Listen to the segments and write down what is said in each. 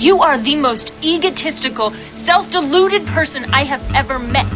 You are the most egotistical, self-deluded person I have ever met.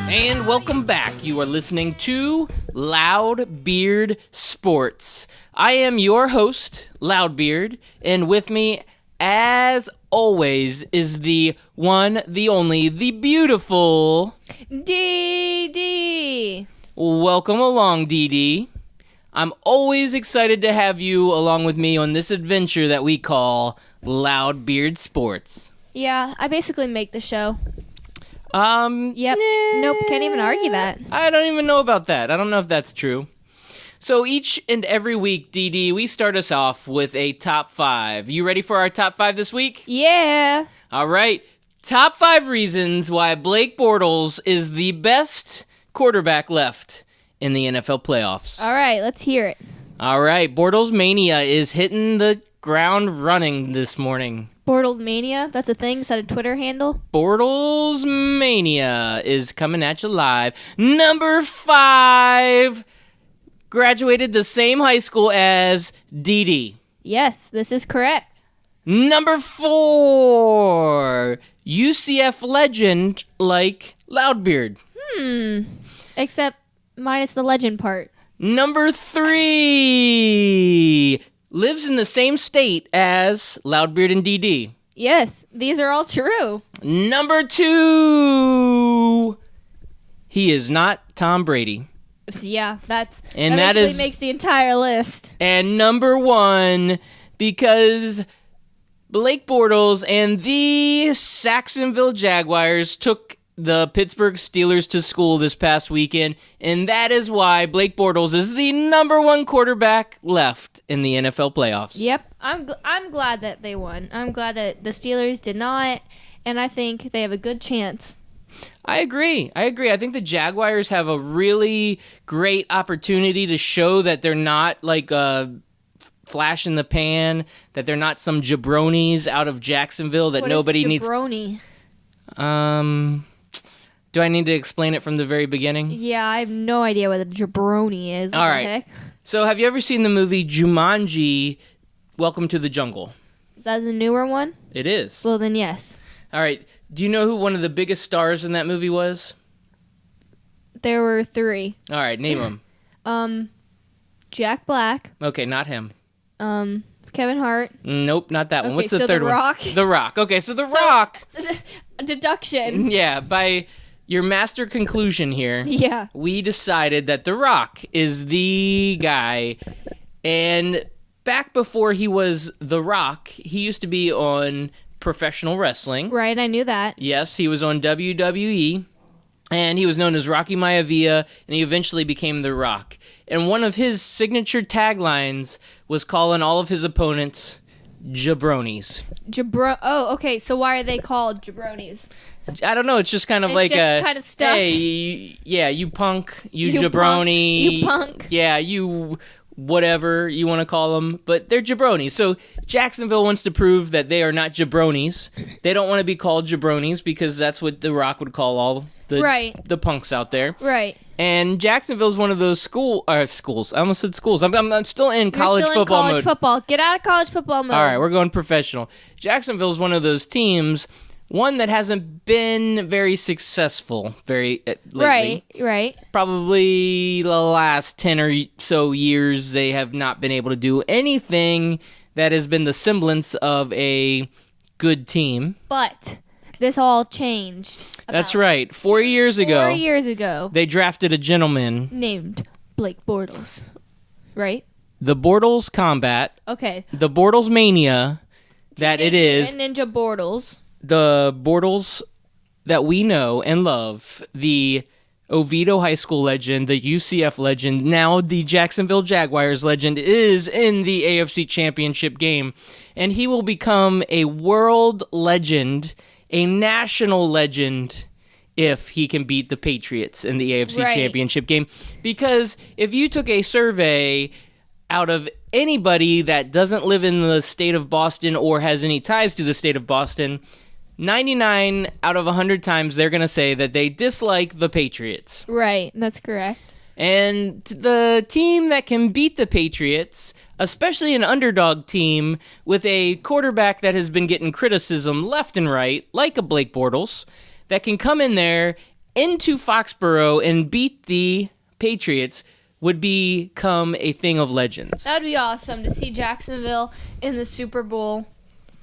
And welcome back. You are listening to Loudbeard Sports. I am your host, Loudbeard, and with me, as always, is the one, the only, the beautiful DD. Welcome along, DD. I'm always excited to have you along with me on this adventure that we call Loudbeard Sports. Yeah, I basically make the show. Yep. Nope, can't even argue that. I don't even know about that. I don't know if that's true. So each and every week, DD, we start us off with a top 5. You ready for our top 5 this week? Yeah. All right. Top 5 reasons why Blake Bortles is the best quarterback left in the NFL playoffs. All right, let's hear it. All right. BortlesMania is hitting the ground running this morning. BortlesMania? That's a thing? Is that a Twitter handle? BortlesMania is coming at you live. Number 5, graduated the same high school as DD. Yes, this is correct. Number 4, UCF legend like Loudbeard. Except minus the legend part. Number 3, lives in the same state as Loudbeard and DD. Yes, these are all true. Number 2, he is not Tom Brady. Yeah, that is makes the entire list. And number 1, because Blake Bortles and the Jacksonville Jaguars took the Pittsburgh Steelers to school this past weekend, and that is why Blake Bortles is the number 1 quarterback left in the NFL playoffs. Yep, I'm glad that they won. I'm glad that the Steelers did not, and I think they have a good chance. I agree. I think the Jaguars have a really great opportunity to show that they're not like a flash in the pan, that they're not some jabronis out of Jacksonville that nobody needs. Jabroni? Do I need to explain it from the very beginning? Yeah, I have no idea what a jabroni is. What All the right. heck? So have you ever seen the movie Jumanji, Welcome to the Jungle? Is that the newer one? It is. Well, then yes. All right. Do you know who one of the biggest stars in that movie was? There were 3. All right, name them. Jack Black. Okay, not him. Kevin Hart. Nope, not that one. Okay, What's the so third The Rock. one? The Rock. Okay, so The Rock. Deduction. Yeah, by your master conclusion here, Yeah. we decided that The Rock is the guy. And back before he was The Rock, he used to be on professional wrestling. Right, I knew that. Yes, he was on WWE, and he was known as Rocky Maivia, and he eventually became The Rock. And one of his signature taglines was calling all of his opponents jabronis. Oh, okay. So why are they called jabronis? I don't know. It's just kind of like just kind of stuck. Hey, you punk, you You jabroni, punk. You punk. Yeah, you whatever you want to call them, but they're jabronis. So Jacksonville wants to prove that they are not jabronis. They don't want to be called jabronis because that's what The Rock would call all the punks out there. Right. And Jacksonville's one of those schools. I almost said schools. I'm still in college You're still football in college mode. football. Get out of college football mode. All right, we're going professional. Jacksonville's one of those teams, one that hasn't been very successful lately. Right. Probably the last 10 or so years, they have not been able to do anything that has been the semblance of a good team. But this all changed. That's right. 4 years ago. 4 years ago. They drafted a gentleman Named Blake Bortles. Right? The Bortles Combat. Okay. The Bortles Mania that it is. Ninja Bortles. The Bortles that we know and love. The Oviedo High School legend, the UCF legend, now the Jacksonville Jaguars legend, is in the AFC Championship game. And he will become a world legend, a national legend, if he can beat the Patriots in the AFC Championship game. Because if you took a survey out of anybody that doesn't live in the state of Boston or has any ties to the state of Boston, 99 out of 100 times they're going to say that they dislike the Patriots. Right, that's correct. And the team that can beat the Patriots, especially an underdog team with a quarterback that has been getting criticism left and right, like a Blake Bortles, that can come in there into Foxborough and beat the Patriots, would become a thing of legends. That would be awesome to see Jacksonville in the Super Bowl.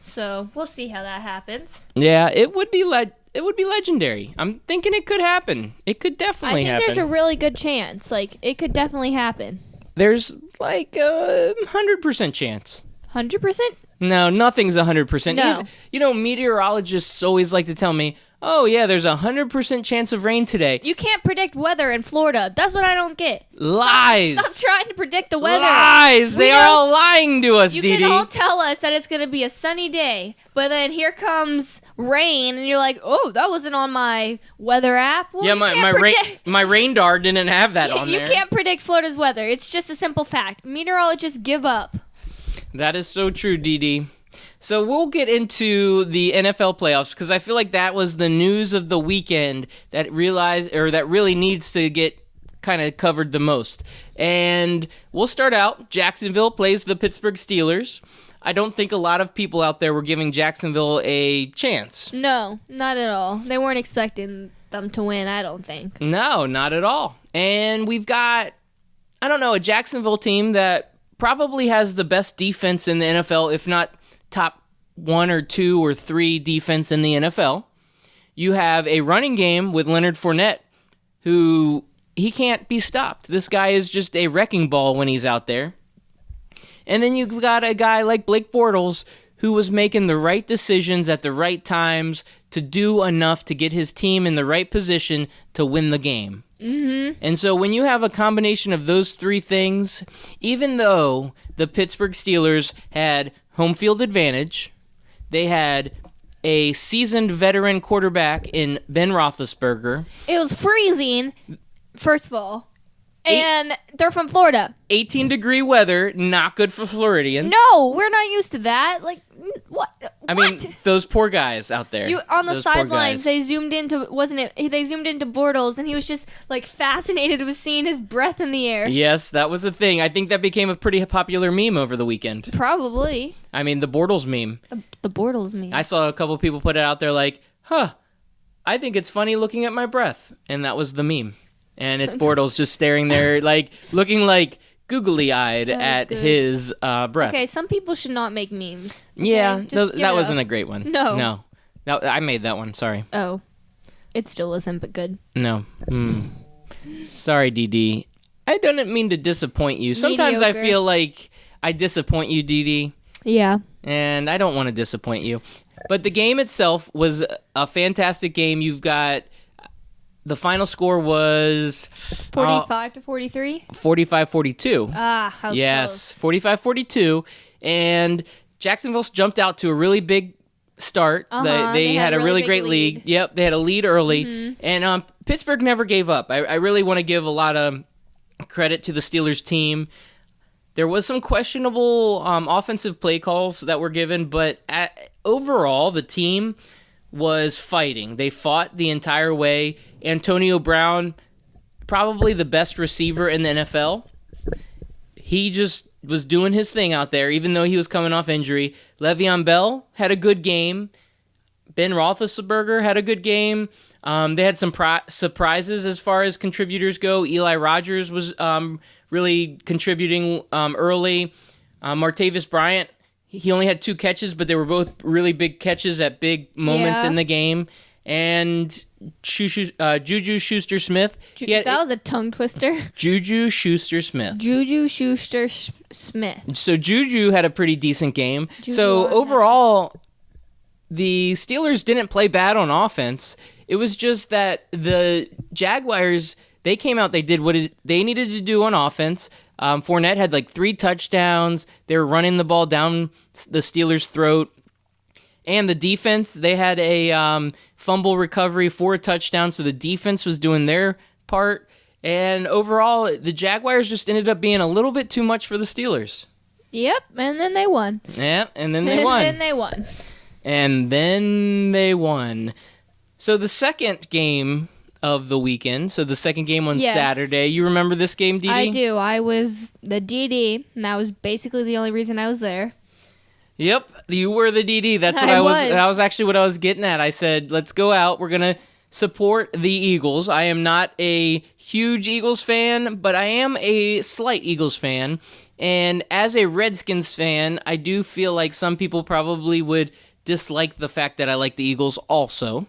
So we'll see how that happens. Yeah, it would be legendary. I'm thinking it could happen. It could definitely happen. I think there's a really good chance. Like, it could definitely happen. There's like a 100% chance. 100%? No, nothing's 100%. No. You know, meteorologists always like to tell me, oh, yeah, there's a 100% chance of rain today. You can't predict weather in Florida. That's what I don't get. Lies. Stop trying to predict the weather. Lies. They are all lying to us, Dee You Dee. can all tell us that it's going to be a sunny day, but then here comes rain, and you're like, oh, that wasn't on my weather app. Well, Yeah, my radar didn't have that on there. You can't predict Florida's weather. It's just a simple fact. Meteorologists give up. That is so true, Dee Dee. So we'll get into the NFL playoffs because I feel like that was the news of the weekend that really needs to get kind of covered the most. And we'll start out. Jacksonville plays the Pittsburgh Steelers. I don't think a lot of people out there were giving Jacksonville a chance. No, not at all. They weren't expecting them to win, I don't think. No, not at all. And we've got, a Jacksonville team that probably has the best defense in the NFL, if not top 1 or 2 or 3 defense in the NFL. You have a running game with Leonard Fournette, who he can't be stopped. This guy is just a wrecking ball when he's out there. And then you've got a guy like Blake Bortles, who was making the right decisions at the right times to do enough to get his team in the right position to win the game. Mm-hmm. And so when you have a combination of those 3 things, even though the Pittsburgh Steelers had home field advantage, they had a seasoned veteran quarterback in Ben Roethlisberger. It was freezing, first of all. And they're from Florida. 18-degree weather, not good for Floridians. No, we're not used to that. Like, what? I mean, those poor guys out there. On the sidelines, they zoomed into, they zoomed into Bortles, and he was just, like, fascinated with seeing his breath in the air. Yes, that was the thing. I think that became a pretty popular meme over the weekend. Probably. I mean, the Bortles meme. The Bortles meme. I saw a couple people put it out there like, I think it's funny looking at my breath. And that was the meme. And it's Bortles just staring there, like, looking like googly-eyed at his breath. Okay, some people should not make memes. Okay? Yeah, that wasn't a great one. No. I made that one, sorry. Oh. It still isn't, but good. No. Sorry, Dee Dee. I didn't mean to disappoint you. Sometimes Mediocre. I feel like I disappoint you, Dee Dee. Yeah. And I don't want to disappoint you. But the game itself was a fantastic game. You've got... The final score was 45 to 43? 45-42. Ah, how yes, close. 45-42. And Jacksonville jumped out to a really big start. They had a really great lead. Yep, they had a lead early. Mm-hmm. And Pittsburgh never gave up. I really want to give a lot of credit to the Steelers team. There was some questionable offensive play calls that were given, but overall, the team was fighting. They fought the entire way. Antonio Brown, probably the best receiver in the NFL. He just was doing his thing out there, even though he was coming off injury. Le'Veon Bell had a good game. Ben Roethlisberger had a good game. They had some surprises as far as contributors go. Eli Rogers was really contributing early. Martavis Bryant, he only had 2 catches, but they were both really big catches at big moments in the game. And Juju Schuster-Smith. That was a tongue twister. Juju Schuster-Smith. Juju Schuster-Smith. So Juju had a pretty decent game. So overall, the Steelers didn't play bad on offense. It was just that the Jaguars, they came out, they did what they needed to do on offense. Fournette had like 3 touchdowns. They were running the ball down the Steelers' throat. And the defense, they had a fumble recovery for a touchdown, so the defense was doing their part. And overall, the Jaguars just ended up being a little bit too much for the Steelers. Yep, and then they won. Yeah, and then they won. And then they won. And then they won. So the second game of the weekend, so the second game on Saturday, you remember this game, Dee Dee? I do. I was the DD, and that was basically the only reason I was there. Yep, you were the DD. That's what I was. That was actually what I was getting at. I said, let's go out. We're going to support the Eagles. I am not a huge Eagles fan, but I am a slight Eagles fan. And as a Redskins fan, I do feel like some people probably would dislike the fact that I like the Eagles also.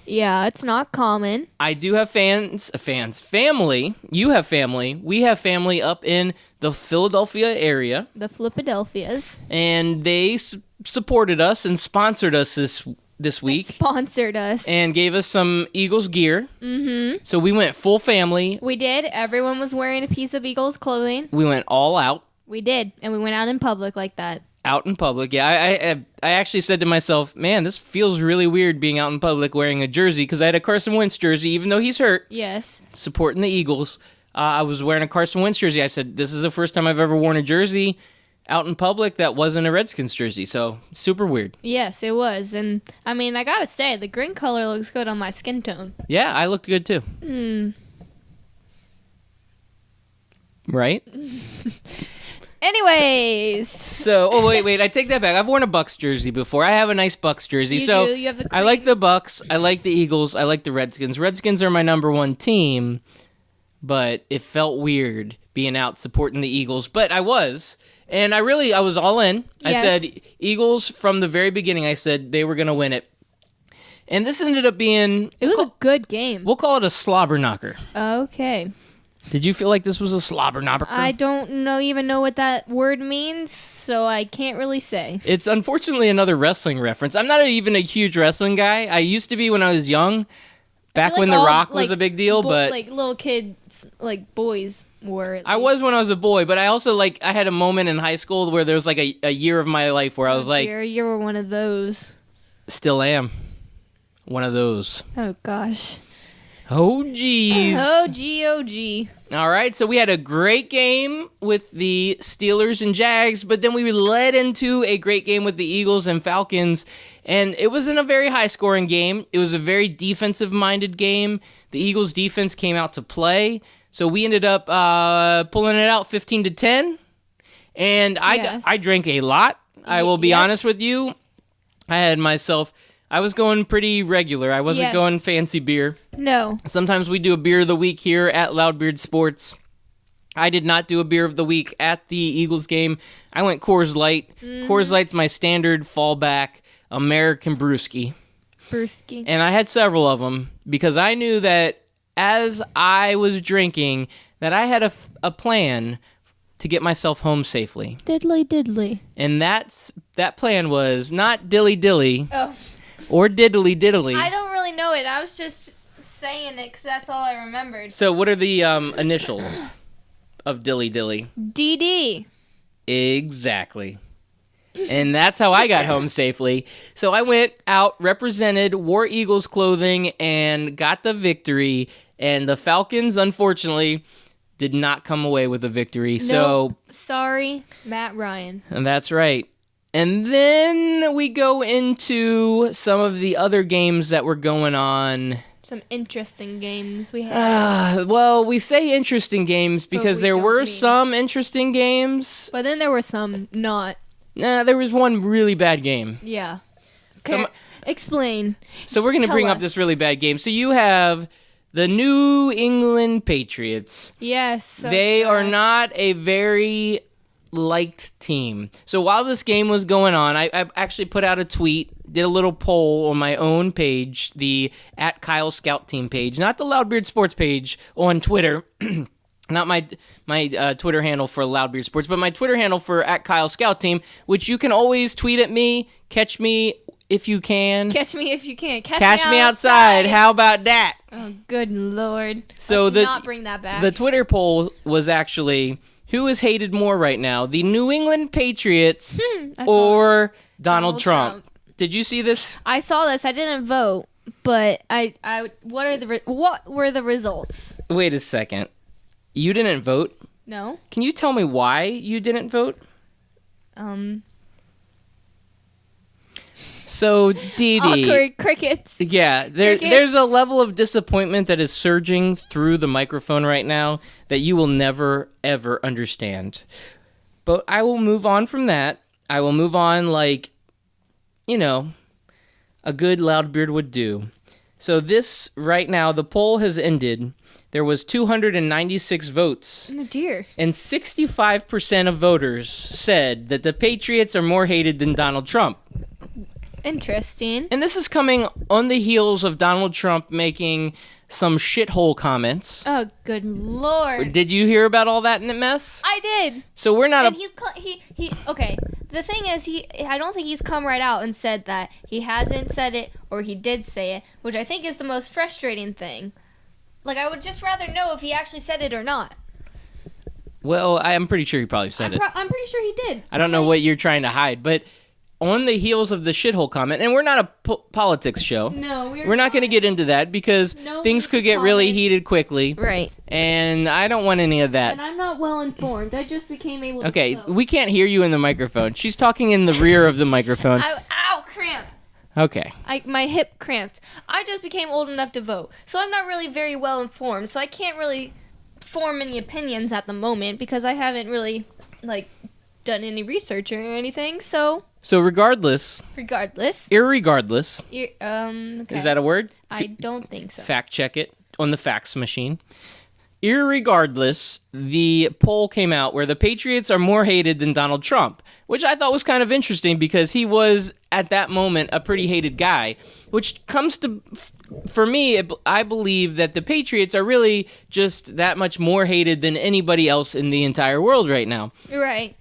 Yeah, it's not common. I do have family. You have family. We have family up in the Philadelphia area. The Flippadelphias. And they supported us and sponsored us this week. Sponsored us. And gave us some Eagles gear. Mm-hmm. So we went full family. We did. Everyone was wearing a piece of Eagles clothing. We went all out. We did. And we went out in public like that. Out in public, yeah. I actually said to myself, man, this feels really weird being out in public wearing a jersey, because I had a Carson Wentz jersey, even though he's hurt. Yes. Supporting the Eagles. I was wearing a Carson Wentz jersey. I said, this is the first time I've ever worn a jersey out in public that wasn't a Redskins jersey, so super weird. Yes, it was. And, I mean, I gotta say, the green color looks good on my skin tone. Yeah, I looked good, too. Right? Anyways. So, wait, I take that back. I've worn a Bucs jersey before. I have a nice Bucs jersey. You so do. You have the I like the Bucs. I like the Eagles. I like the Redskins. Redskins are my number one team, but it felt weird being out supporting the Eagles. But I was, and I was all in. Yes. I said Eagles from the very beginning. I said they were going to win it. And this ended up being... It was a good game. We'll call it a slobber knocker. Okay. Did you feel like this was a slobber knocker? I don't even know what that word means, so I can't really say. It's unfortunately another wrestling reference. I'm not even a huge wrestling guy. I used to be when I was young, back when The Rock was a big deal, but... Like, little kids, like, boys were... I was when I was a boy, but I also, I had a moment in high school where there was, a year of my life where I was like... You were one of those. Still am. One of those. Oh, gosh. Oh, geez. Oh, gee. All right, so we had a great game with the Steelers and Jags, but then we led into a great game with the Eagles and Falcons, and it wasn't a very high-scoring game. It was a very defensive-minded game. The Eagles' defense came out to play, so we ended up pulling it out 15-10, and I drank a lot. I will be honest with you. I was going pretty regular. I wasn't going fancy beer. No. Sometimes we do a beer of the week here at Loudbeard Sports. I did not do a beer of the week at the Eagles game. I went Coors Light. Coors Light's my standard fallback American brewski. And I had several of them because I knew that as I was drinking that I had a plan to get myself home safely. Diddly. And that plan was not dilly. Oh. Or diddly. I don't really know it. I was just saying it because that's all I remembered. So what are the initials of dilly? DD. Exactly. And that's how I got home safely. So I went out, represented, wore Eagles clothing, and got the victory. And the Falcons, unfortunately, did not come away with a victory. Nope. So sorry, Matt Ryan. And that's right. And then we go into some of the other games that were going on. Some interesting games we had. Well, we say interesting games because there were some interesting games. But then there were some not. There was one really bad game. Yeah. Okay. Explain. So we're going to bring up this really bad game. So you have the New England Patriots. Yes. They are not a very liked team. So while this game was going on, I actually put out a tweet, did a little poll on my own page, the @KyleScout Team page, not the Loudbeard Sports page on Twitter. Not my Twitter handle for Loudbeard Sports, but my Twitter handle for @KyleScout Team, which you can always tweet at me, catch me if you can. Catch me if you can. Catch me outside. How about that? Oh, good Lord. So Let's not bring that back. The Twitter poll was actually, who is hated more right now, the New England Patriots or Donald Trump? Did you see this? I saw this. I didn't vote, but what were the results? Wait a second. You didn't vote? No. Can you tell me So, Dee Dee. Awkward crickets. Yeah, there's a level of disappointment that is surging through the microphone right now that you will never, ever understand. But I will move on from that. I will move on like, a good Loudbeard would do. So this, right now, the poll has ended. There was 296 votes. Oh, dear. And 65% of voters said that the Patriots are more hated than Donald Trump. Interesting. And this is coming on the heels of Donald Trump making some shithole comments. Oh, good Lord. Did you hear about all that in the mess? I did. So we're not and okay. The thing is, I don't think he's come right out and said that. He hasn't said it, or he did say it, which I think is the most frustrating thing. Like, I would just rather know if he actually said it or not. Well, I'm pretty sure he probably said it. I'm pretty sure he did. I don't know what you're trying to hide, but on the heels of the shithole comment, and we're not a politics show. No, we're not going to get into that because things could get really heated quickly. Right. And I don't want any of that. And I'm not well informed. I just became able to Okay, we can't hear you in the microphone. She's talking in the rear of the microphone. Ow, cramp. Okay. My hip cramped. I just became old enough to vote, so I'm not really very well informed, so I can't really form any opinions at the moment because I haven't really, done any research or anything, so... So regardless... Irregardless... Okay. Is that a word? I don't think so. Fact check it on the fax machine. Irregardless, the poll came out where the Patriots are more hated than Donald Trump, which I thought was kind of interesting because he was, at that moment, a pretty hated guy, which comes to... For me, I believe that the Patriots are really just that much more hated than anybody else in the entire world right now. Right.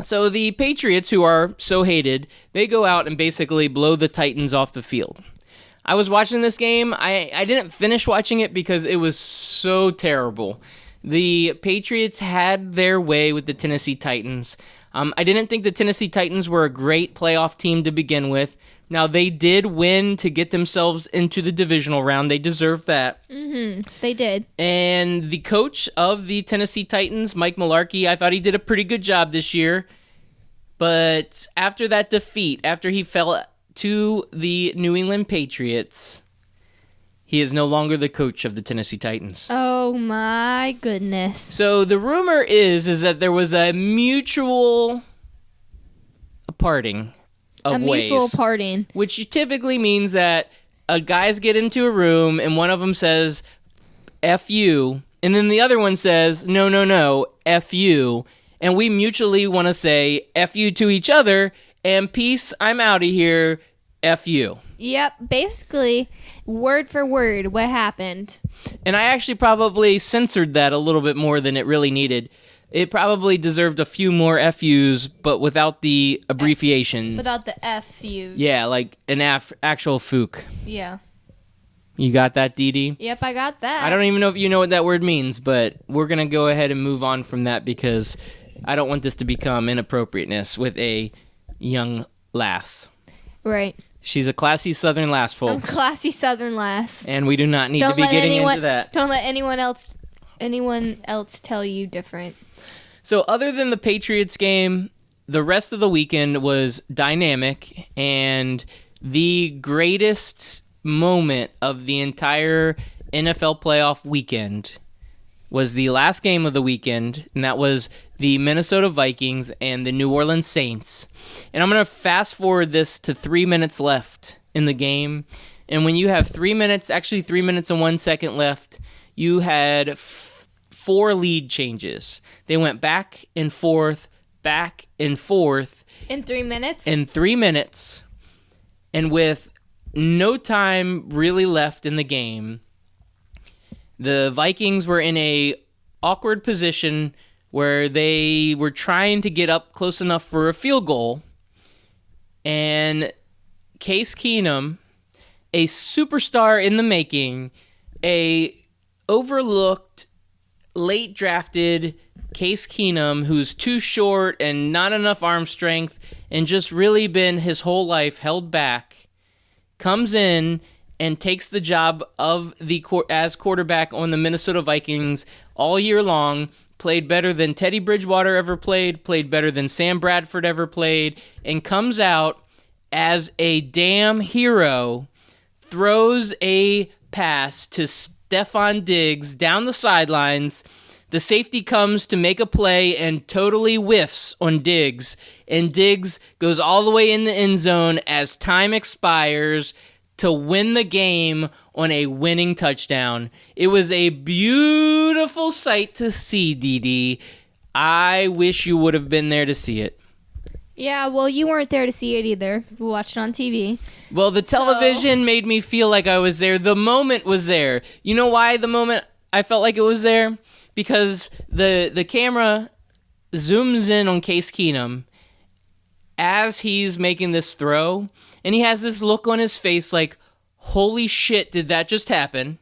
So the Patriots, who are so hated, they go out and basically blow the Titans off the field. I was watching this game. I didn't finish watching it because it was so terrible. The Patriots had their way with the Tennessee Titans. I didn't think the Tennessee Titans were a great playoff team to begin with. Now, they did win to get themselves into the divisional round. They deserved that. Mm-hmm. They did. And the coach of the Tennessee Titans, Mike Mularkey, I thought he did a pretty good job this year. But after that defeat, after he fell to the New England Patriots, he is no longer the coach of the Tennessee Titans. Oh, my goodness. So the rumor is that there was a mutual parting of ways. A mutual parting. Which typically means that guys get into a room and one of them says, F you, and then the other one says, no, F you, and we mutually want to say F you to each other, and peace, I'm out of here, F you. Yep, basically, word for word, what happened. And I actually probably censored that a little bit more than it really needed. It probably deserved a few more FUs, but without the abbreviations. Without the FU. Yeah, like an actual fook. Yeah. You got that, Dee Dee? Yep, I got that. I don't even know if you know what that word means, but we're going to go ahead and move on from that because I don't want this to become inappropriateness with a young lass. Right. She's a classy Southern lass, folks. I'm a classy Southern lass. And we do not need to be getting into that. Don't let anyone else tell you different. So other than the Patriots game, the rest of the weekend was dynamic, and the greatest moment of the entire NFL playoff weekend was the last game of the weekend, and that was the Minnesota Vikings and the New Orleans Saints. And I'm going to fast forward this to 3 minutes left in the game. And when you have 3 minutes, actually 3 minutes and 1 second left, you had 4 lead changes. They went back and forth. In 3 minutes? In 3 minutes. And with no time really left in the game, the Vikings were in a awkward position where they were trying to get up close enough for a field goal. And Case Keenum, a superstar in the making, a overlooked, late drafted Case Keenum, who's too short and not enough arm strength and just really been his whole life held back, comes in and takes the job of as quarterback on the Minnesota Vikings all year long, played better than Teddy Bridgewater ever played better than Sam Bradford ever played, and comes out as a damn hero, throws a pass to Stefon Diggs down the sidelines. The safety comes to make a play and totally whiffs on Diggs. And Diggs goes all the way in the end zone as time expires to win the game on a winning touchdown. It was a beautiful sight to see, DD. I wish you would have been there to see it. Yeah, well, you weren't there to see it either. We watched it on TV. Well, the television made me feel like I was there. The moment was there. You know why the moment I felt like it was there? Because the camera zooms in on Case Keenum as he's making this throw, and he has this look on his face like, holy shit, did that just happen?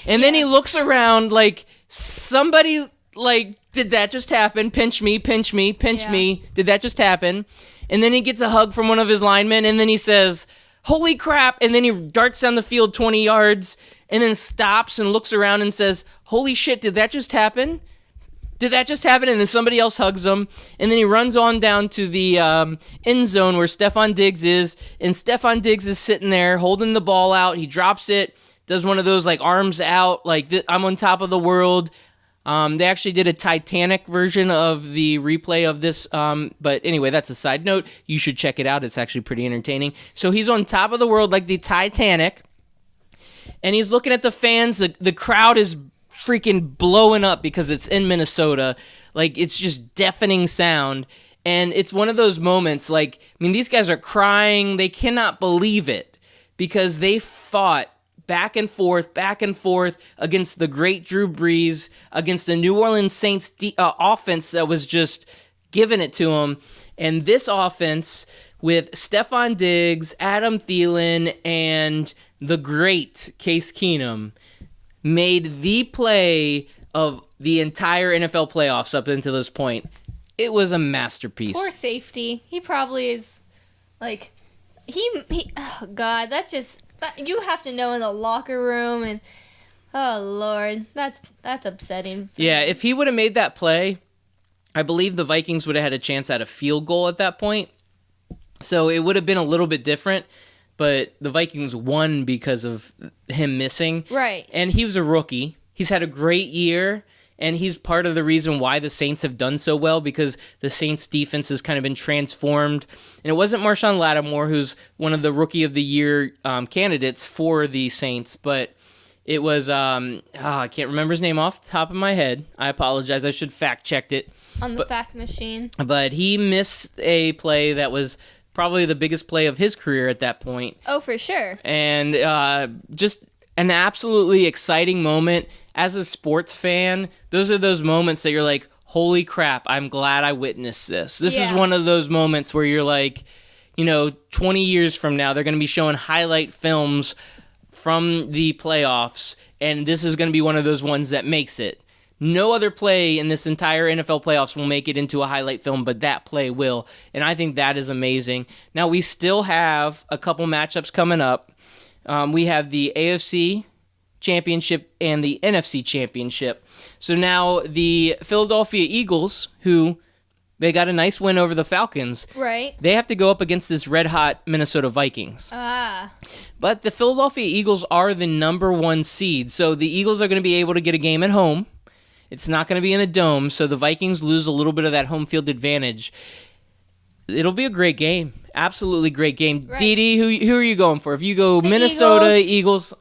And then he looks around like, somebody, like, did that just happen? Pinch me, pinch me, pinch me. Did that just happen? And then he gets a hug from one of his linemen, and then he says, holy crap, and then he darts down the field 20 yards, and then stops and looks around and says, holy shit, did that just happen? Did that just happen? And then somebody else hugs him, and then he runs on down to the end zone where Stefon Diggs is, and Stefon Diggs is sitting there holding the ball out. He drops it, does one of those like arms out, like I'm on top of the world. They actually did a Titanic version of the replay of this, but anyway, that's a side note. You should check it out. It's actually pretty entertaining. So he's on top of the world like the Titanic, and he's looking at the fans. The crowd is freaking blowing up because it's in Minnesota. Like, it's just deafening sound, and it's one of those moments, like, I mean, these guys are crying. They cannot believe it because they fought back and forth against the great Drew Brees, against the New Orleans Saints offense that was just giving it to them. And this offense with Stefon Diggs, Adam Thielen, and the great Case Keenum made the play of the entire NFL playoffs up until this point. It was a masterpiece. Poor safety. He probably is, like, he oh, God, that's just... You have to know in the locker room, and oh Lord, that's upsetting. Yeah, if he would have made that play, I believe the Vikings would have had a chance at a field goal at that point. So it would have been a little bit different, but the Vikings won because of him missing. Right. And he was a rookie. He's had a great year, and he's part of the reason why the Saints have done so well, because the Saints defense has kind of been transformed. And it wasn't Marshawn Lattimore, who's one of the Rookie of the Year candidates for the Saints, but it was, I can't remember his name off the top of my head. I apologize. I should fact-checked it. On the fact machine. But he missed a play that was probably the biggest play of his career at that point. Oh, for sure. And just an absolutely exciting moment. As a sports fan, those are those moments that you're like, holy crap, I'm glad I witnessed this. This is one of those moments where you're like, 20 years from now, they're going to be showing highlight films from the playoffs, and this is going to be one of those ones that makes it. No other play in this entire NFL playoffs will make it into a highlight film, but that play will, and I think that is amazing. Now, we still have a couple matchups coming up. We have the AFC Championship and the NFC Championship. So now the Philadelphia Eagles, who they got a nice win over the Falcons, right? They have to go up against this red-hot Minnesota Vikings. But the Philadelphia Eagles are the number one seed, so the Eagles are going to be able to get a game at home. It's not going to be in a dome, so the Vikings lose a little bit of that home field advantage. It'll be a great game. Absolutely great game. Right. Dee Dee, who are you going for? If you go Minnesota, Eagles,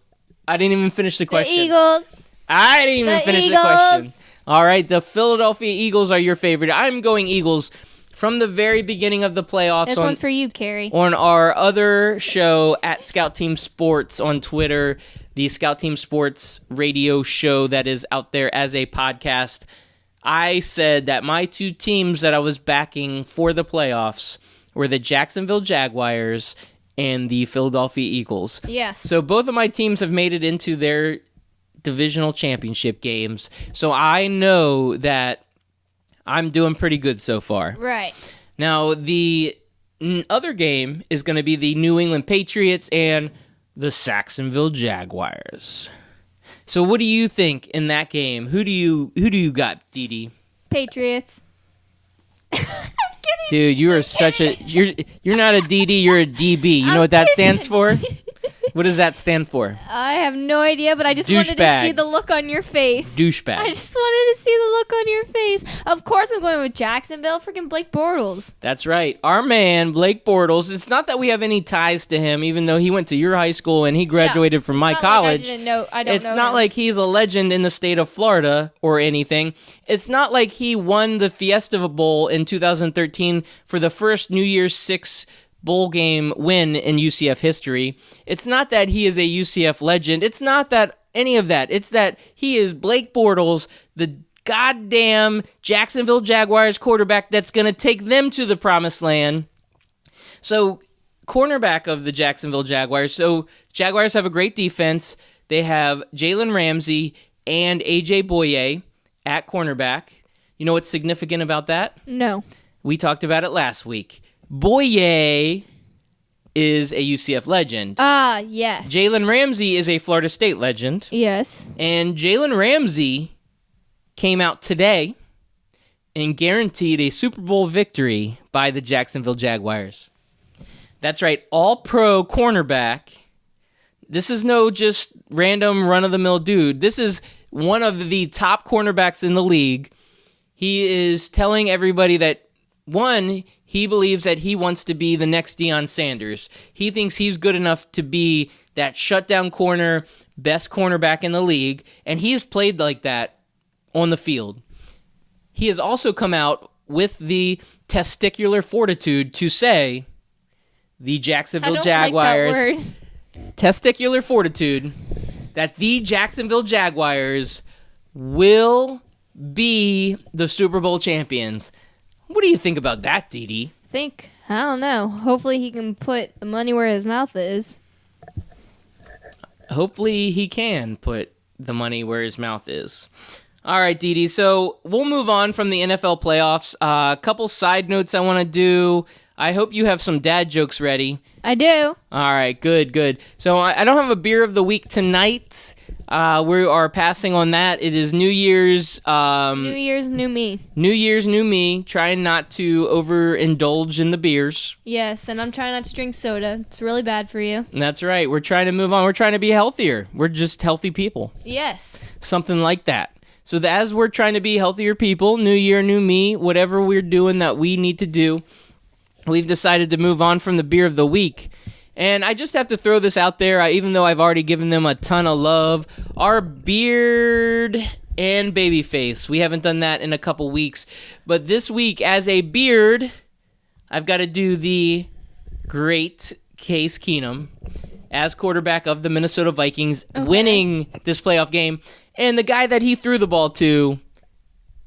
I didn't even finish the question. The Eagles. I didn't even finish the question. All right, the Philadelphia Eagles are your favorite. I'm going Eagles from the very beginning of the playoffs. This one's for you, Carrie. On our other show at Scout Team Sports on Twitter, the Scout Team Sports radio show that is out there as a podcast, I said that my two teams that I was backing for the playoffs were the Jacksonville Jaguars and the Philadelphia Eagles. Yes. So both of my teams have made it into their divisional championship games. So I know that I'm doing pretty good so far. Right. Now, the other game is going to be the New England Patriots and the Jacksonville Jaguars. So what do you think in that game? Who do you got, Dee Dee? Patriots. I'm kidding. Dude, you are such a you're not a DD, you're a DB. You know what that stands for? What does that stand for? I have no idea, but I just wanted to see the look on your face. Douchebag. I just wanted to see the look on your face. Of course I'm going with Jacksonville, freaking Blake Bortles. That's right. Our man, Blake Bortles. It's not that we have any ties to him, even though he went to your high school and he graduated from my college. Like I don't know it's not him. like he's a legend in the state of Florida or anything. It's not like he won the Fiesta Bowl in 2013 for the first New Year's Six bowl game win in UCF history. It's not that he is a UCF legend. It's not that any of that. It's that he is Blake Bortles, the goddamn Jacksonville Jaguars quarterback that's going to take them to the promised land. So, cornerback of the Jacksonville Jaguars. So, Jaguars have a great defense. They have Jalen Ramsey and AJ Boye at cornerback. You know what's significant about that? No. We talked about it last week. Boye is a UCF legend. Yes. Jalen Ramsey is a Florida State legend. Yes. And Jalen Ramsey came out today and guaranteed a Super Bowl victory by the Jacksonville Jaguars. That's right, all-pro cornerback. This is no just random run-of-the-mill dude. This is one of the top cornerbacks in the league. He is telling everybody that, one, he believes that he wants to be the next Deion Sanders. He thinks he's good enough to be that shutdown corner, best cornerback in the league, and he has played like that on the field. He has also come out with the testicular fortitude to say the Jacksonville Jaguars, like that word. Testicular fortitude, that the Jacksonville Jaguars will be the Super Bowl champions. What do you think about that, Dee Dee? I don't know. Hopefully he can put the money where his mouth is. Hopefully he can put the money where his mouth is. All right, Dee Dee. So we'll move on from the NFL playoffs. A couple side notes I want to do. I hope you have some dad jokes ready. I do. All right, good. So I don't have a beer of the week tonight. We are passing on that. It is New Year's. New Year's, new me. New Year's, new me. Trying not to overindulge in the beers. Yes, and I'm trying not to drink soda. It's really bad for you. That's right. We're trying to move on. We're trying to be healthier. We're just healthy people. Yes. Something like that. So as we're trying to be healthier people, new year, new me, whatever we're doing that we need to do, we've decided to move on from the beer of the week. And I just have to throw this out there, even though I've already given them a ton of love. Our beard and baby face. We haven't done that in a couple weeks. But this week, as a beard, I've got to do the great Case Keenum as quarterback of the Minnesota Vikings, winning this playoff game. And the guy that he threw the ball to,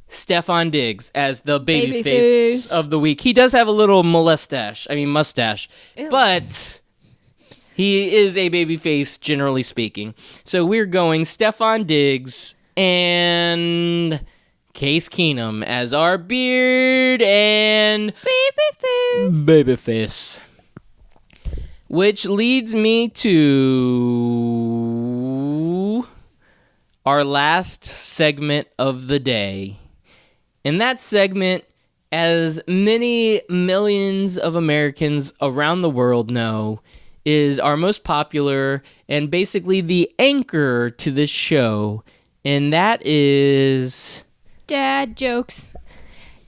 Stefon Diggs, as the baby face of the week. He does have a little mustache. Ew. But he is a baby face, generally speaking. So we're going Stefon Diggs and Case Keenum as our beard and baby face. Which leads me to our last segment of the day. In that segment, as many millions of Americans around the world know, is our most popular and basically the anchor to this show. And that is... Dad jokes.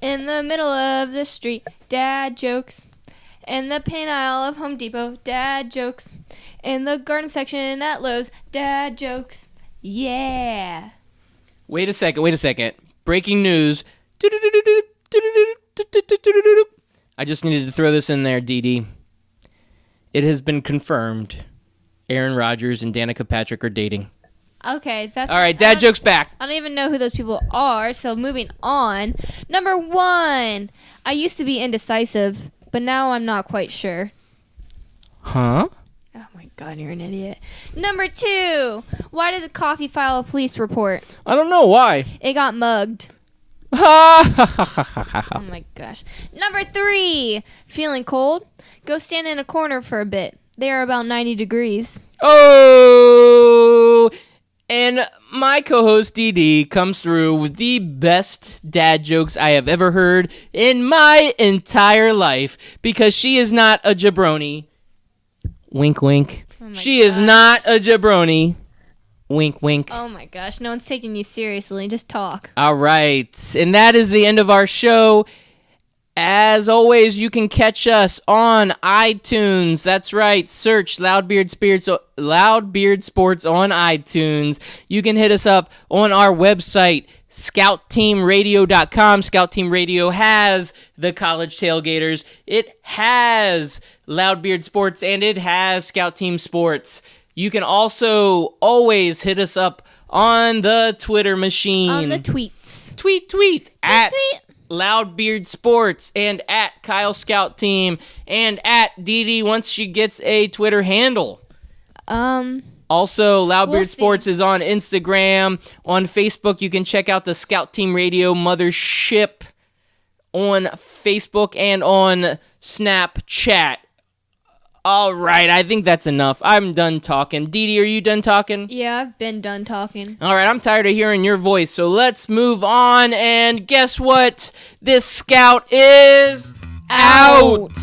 In the middle of the street, dad jokes. In the paint aisle of Home Depot, dad jokes. In the garden section at Lowe's, dad jokes. Yeah. Wait a second. Breaking news. I just needed to throw this in there, Dee Dee. It has been confirmed. Aaron Rodgers and Danica Patrick are dating. Okay, that's... All right, dad jokes back. I don't even know who those people are, so moving on. Number 1. I used to be indecisive, but now I'm not quite sure. Huh? Oh my god, you're an idiot. Number 2. Why did the coffee file a police report? I don't know why. It got mugged. Oh Oh my gosh. Number 3. Feeling cold? Go stand in a corner for a bit. They are about 90 degrees. Oh! And my co-host DD comes through with the best dad jokes I have ever heard in my entire life because she is not a jabroni. Wink, wink. She is not a jabroni. Wink, wink. Oh my gosh, no one's taking you seriously. Just talk. All right. And that is the end of our show. As always, you can catch us on iTunes. That's right. Search Loudbeard Sports on iTunes. You can hit us up on our website, scoutteamradio.com. Scout Team Radio has the College Tailgaters. It has Loudbeard Sports, and it has Scout Team Sports. You can also always hit us up on the Twitter machine. On the tweets. Tweet. At Loudbeard Sports and at Kyle Scout Team and at DD once she gets a Twitter handle. Also, Loudbeard Sports is on Instagram. On Facebook, you can check out the Scout Team Radio Mothership on Facebook and on Snapchat. All right, I think that's enough. I'm done talking. Dee, are you done talking? Yeah, I've been done talking. All right, I'm tired of hearing your voice, so let's move on. And guess what? This scout is out.